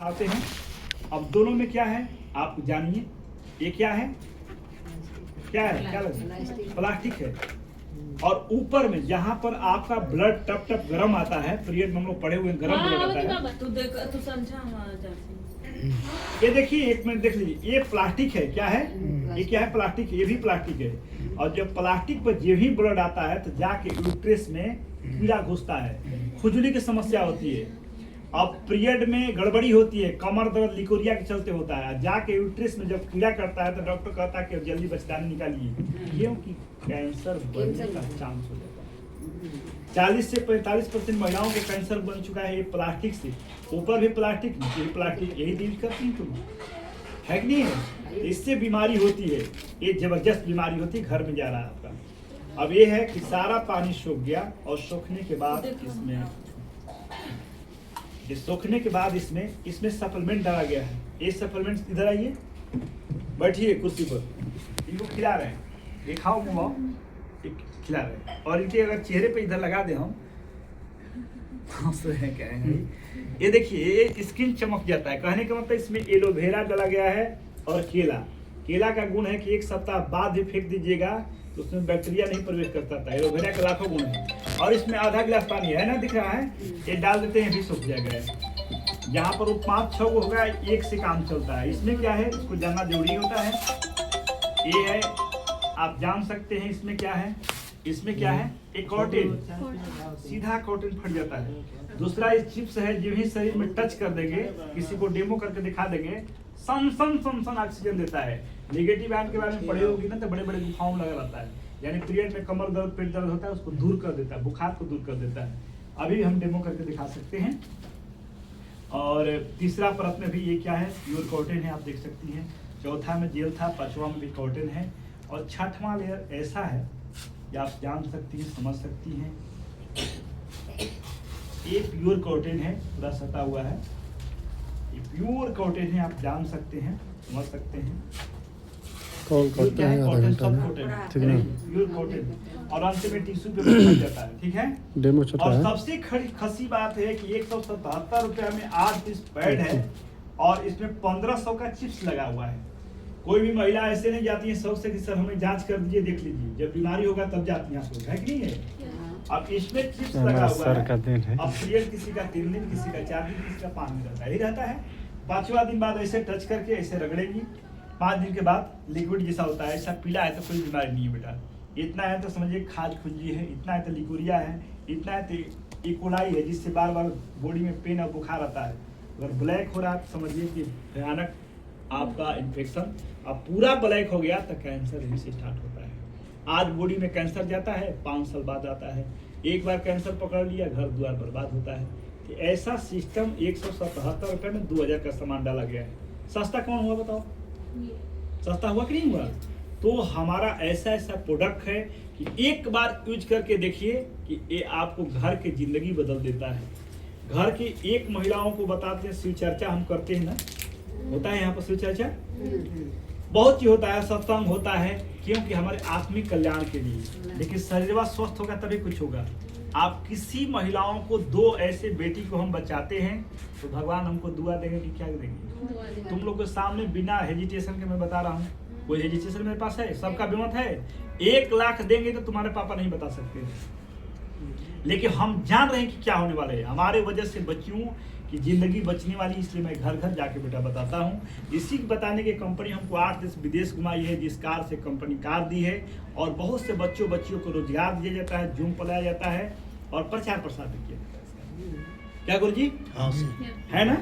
आते हैं। अब दोनों में क्या है आप जानिए। ये क्या है, क्या है, क्या लगे? प्लास्टिक है। और ऊपर में जहाँ पर आपका ब्लड टप टप गर्म आता है, पीरियड में हम लोग पढ़े हुए गर्म ब्लड आता है। ये देखिए, एक मिनट देख लीजिए, ये प्लास्टिक है। क्या है ये? क्या है? प्लास्टिक। ये भी प्लास्टिक है। और जब प्लास्टिक पर जो ही ब्लड आता है तो जाके यूट्रस में कीड़ा घुसता है, खुजली की समस्या होती है। अब पीरियड में गड़बड़ी होती है, कमर दर्द लिकोरिया के चलते होता है, जाके यूट्रस में जब कीड़ा करता है तो डॉक्टर कहता है कि जल्दी बच्चेदानी निकालिए, क्योंकि कैंसर बनने का चांस हो जाता है। 40 से 45% महिलाओं को कैंसर बन चुका है ये प्लास्टिक से। ऊपर भी प्लास्टिक, नीचे भी प्लास्टिक, यही डील करती है तुम, है कि नहीं है? इससे बीमारी होती है, ये जबरदस्त बीमारी होती है, घर में जा रहा है आपका। अब ये है कि सारा पानी सूख गया और सूखने के बाद इसमें सप्लीमेंट डाला गया है। ये सप्लीमेंट इधर आइए, बैठिए कुर्सी पर, इनको खिला रहे हैं, ये खाओ मुँह खिला रहे हैं। और इनके अगर चेहरे पे इधर लगा दे हम क्या है, ये देखिए ये स्किन चमक जाता है। कहने का मतलब इसमें एलोवेरा डाला गया है और केला का गुण है कि 1 सप्ताह बाद भी फेंक दीजिएगा तो उसमें बैक्टीरिया नहीं प्रवेश करता था। एलोवेरा का लाखों गुण है। और इसमें आधा गिलास पानी है ना, दिख रहा है, ये डाल देते हैं भी सूख जाएगा। जहाँ पर वो 5-6 होगा, एक से काम चलता है। इसमें क्या है इसको जानना जरूरी होता है। ये है, आप जान सकते हैं इसमें क्या है। इसमें क्या है, एक कॉटन, सीधा कॉटन फट जाता है। दूसरा ये चिप्स है, जो ही शरीर में टच कर देंगे, किसी को डेमो करके दिखा देंगे, सन ऑक्सीजन देता है। नेगेटिव आयन के बारे में पढ़े होगी ना, तो बड़े बड़े गुफाओं लगा रहता है, यानी पीरियड में कमर दर्द पेट दर्द होता है उसको दूर कर देता है, बुखार को दूर कर देता है। अभी हम डेमो करके दिखा सकते हैं। और तीसरा परत में भी ये क्या है, प्योर कॉटन है, आप देख सकती हैं। चौथा में जेल था, 5वां में भी कॉटन है। और 6वां लेयर ऐसा है कि आप जान सकती हैं, समझ सकती हैं, ये प्योर कॉटन है, पूरा सटा हुआ है। ये प्योर कॉटन है, आप जान सकते हैं, समझ सकते हैं। Cotton pure cotton. और अंत में टिश्यू पेपर लग जाता है, ठीक है। डेमो छोटा और है। सबसे खसी बात है कि 177 रुपया में 8 पीस पैड है और इसमें 1500 का चिप्स लगा हुआ है। कोई भी महिला ऐसे नहीं जाती है शौक से कि सर हमें जांच कर दीजिए, देख लीजिए, जब बीमारी होगा तब जाती है आप लोग, है कि नहीं है? अब इसमें चिप्स लगा हुआ है। अब पीरियड किसी का 3 दिन, किसी का 4 दिन, किसी का 5 दिन रहता है, यही रहता है। 5वां दिन बाद ऐसे टच करके ऐसे रगड़ेगी, 5 दिन के बाद लिक्विड जैसा होता है, ऐसा पीला है तो कोई बीमारी नहीं है बेटा। इतना है तो समझिए खाज खुजली है, इतना है तो लिकोरिया है, इतना है तो इकोलाई है, जिससे बार बार बॉडी में पेन और बुखार आता है। अगर ब्लैक हो रहा है तो समझिए कि भयानक आपका इन्फेक्शन। अब पूरा ब्लैक हो गया तो कैंसर यहीं से स्टार्ट होता है। आज बॉडी में कैंसर जाता है, 5 साल बाद आता है। एक बार कैंसर पकड़ लिया, घर द्वार बर्बाद होता है। तो ऐसा सिस्टम 177 रुपये में 2000 का सामान डाला गया है। सस्ता कौन हुआ बताओ? सस्ता हुआ कि नहीं हुआ? तो हमारा ऐसा प्रोडक्ट है कि एक बार यूज करके देखिए कि ये आपको घर की जिंदगी बदल देता है। घर की एक महिलाओं को बताते हैं, शिव चर्चा हम करते हैं ना, होता है यहाँ पर शिव चर्चा, बहुत ही होता है, सत्संग होता है, क्योंकि हमारे आत्मिक कल्याण के लिए। लेकिन शरीर स्वस्थ होगा तभी कुछ होगा। आप किसी महिलाओं को 2 ऐसे बेटी को हम बचाते हैं तो भगवान हमको दुआ देंगे कि क्या देंगे? तुम लोग के सामने बिना हेजिटेशन के मैं बता रहा हूँ, कोई हेजिटेशन मेरे पास है? सबका विमत है। 1 लाख देंगे तो तुम्हारे पापा नहीं बता सकते, लेकिन हम जान रहे हैं कि क्या होने वाला है। हमारे वजह से बच्चियों की जिंदगी बचने वाली, इसलिए मैं घर घर जाके बेटा बताता हूँ। इसी बताने की कंपनी हमको 8 देश विदेश घुमाई है, जिस कार से कंपनी कार दी है। और बहुत से बच्चियों को रोजगार दिया जाता है, जूम पलाया जाता है और प्रचार प्रसार भी किया जाता है। क्या गुरु जी? हाँ, है ना?